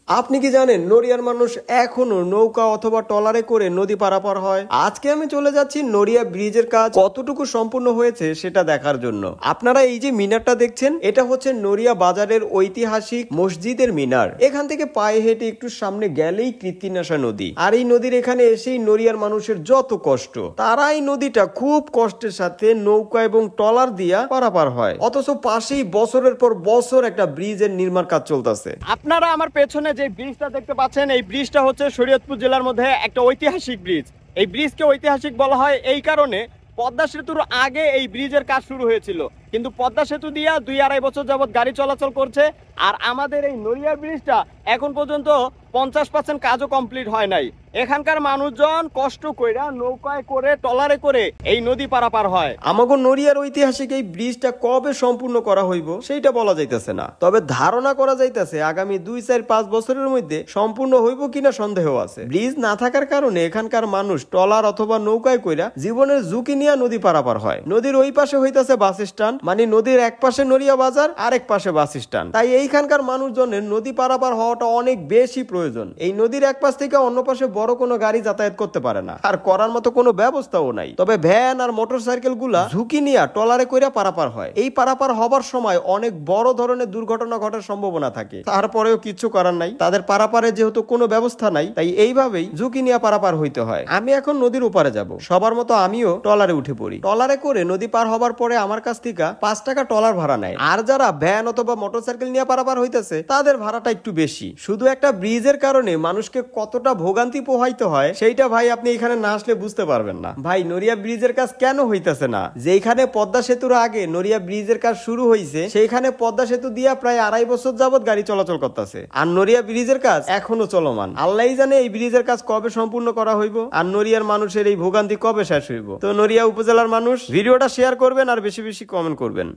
আপনি কি জানেন নড়িয়ার মানুষ এখনো নৌকা অথবা ট্রলারে করে নদী পারাপার হয়? আজকে আমি চলে যাচ্ছি নড়িয়া ব্রিজের কাজ কতটুকু সম্পূর্ণ হয়েছে সেটা দেখার জন্য। আপনারা এই যে মিনারটা দেখছেন, এটা হচ্ছে নড়িয়া বাজারের ঐতিহাসিক মসজিদের মিনার। এখান থেকে পায়ে হেঁটে একটু সামনে গেলেই কৃত্তিনাশা নদী। আর এই নদীর এখানে এসেই নড়িয়ার মানুষের যত কষ্ট, তারা এই নদীটা খুব কষ্টের সাথে নৌকা এবং ট্রলার দিয়া পারাপার হয়। অথচ পাশেই বছরের পর বছর একটা ব্রিজের নির্মাণ কাজ চলতেছে। আপনারা আমার পেছনে যে ব্রিজটা দেখতে পাচ্ছেন, এই ব্রিজটা হচ্ছে শরীয়তপুর জেলার মধ্যে একটা ঐতিহাসিক ব্রিজ। এই ব্রিজকে ঐতিহাসিক বলা হয় এই কারণে, পদ্মা সেতুর আগে এই ব্রিজের কাজ শুরু হয়েছিল, কিন্তু পদ্মা সেতু দিয়া 2-2.5 বছর যাবত গাড়ি চলাচল করছে। আর আমাদের এই নড়িয়া ব্রিজটা এখন পর্যন্ত 50% কাজও কমপ্লিট হয় নাই। এখানকার মানুষজন কষ্ট কইরা নৌকায় করে ট্রলারে করে এই নদী পারাপার হয়। আমাগো নড়িয়ার ঐতিহাসিক এই ব্রিজটা কবে সম্পূর্ণ করা হইব সেইটা বলা যাইতেছে না, তবে ধারণা করা যাইতেছে আগামী 2-4-5 বছরের মধ্যে সম্পূর্ণ হইব কিনা সন্দেহ আছে। ব্রিজ না থাকার কারণে এখানকার মানুষ ট্রলার অথবা নৌকায় কইরা জীবনের ঝুঁকি নিয়ে নদী পারাপার হয়। নদীর ওই পাশে হইতাছে বাস স্ট্যান্ড, মানে নদীর এক পাশে নড়িয়া বাজার, আরেক পাশে বাস স্ট্যান্ড। তাই এইখানকার মানুষজনের নদী পারাপার হওয়াটা অনেক বেশি প্রয়োজন। এই নদীর এক পাশ থেকে অন্য পাশে বড় কোনো গাড়ি যাতায়াত করতে পারে না, আর করার মতো কোনো ব্যবস্থাও নাই। তবে ভ্যান আর মোটরসাইকেল গুলা ঝুঁকি নিয়ে ট্রলারে কইরা পারাপার হয়। এই পারাপার হবার সময় অনেক বড় ধরনের দুর্ঘটনা ঘটার সম্ভাবনা থাকে। তারপরেও কিছু করার নাই, তাদের পারাপারে যেহেতু কোনো ব্যবস্থা নাই, তাই এইভাবেই ঝুঁকি নিয়ে পারাপার হইতে হয়। আমি এখন নদীর ওপারে যাব, সবার মতো আমিও ট্রলারে উঠে পড়ি। ট্রলারে করে নদী পার হবার পরে আমার কাছ থেকে 5 টাকা ট্রলার ভাড়া নেয়। আর যারা ভ্যান অথবা মোটরসাইকেল নিয়ে পারাপার হইতেছে তাদের ভাড়াটা একটু বেশি। শুধু একটা ব্রিজের কারণে মানুষকে কতটা ভোগান্তি পোহাইতে হয় সেইটা ভাই আপনি এখানে না আসলে বুঝতে পারবেন না। ভাই, নড়িয়া ব্রিজের কাজ কেন হইতেছে না? যেখানে পদ্মা সেতুর আগে নড়িয়া ব্রিজের কাজ শুরু হয়েছে, সেইখানে পদ্মা সেতু দিয়া প্রায় 2.5 বছর যাবত গাড়ি চলাচল করতেছে, আর নড়িয়া ব্রিজের কাজ এখনো চলমান। আল্লাহই জানে এই ব্রিজের কাজ কবে সম্পূর্ণ করা হইব, আর নড়িয়ার মানুষের এই ভোগান্তি কবে শেষ হইব। তো নড়িয়া উপজেলার মানুষ ভিডিওটা শেয়ার করবেন আর বেশি বেশি কমেন্ট করবেন।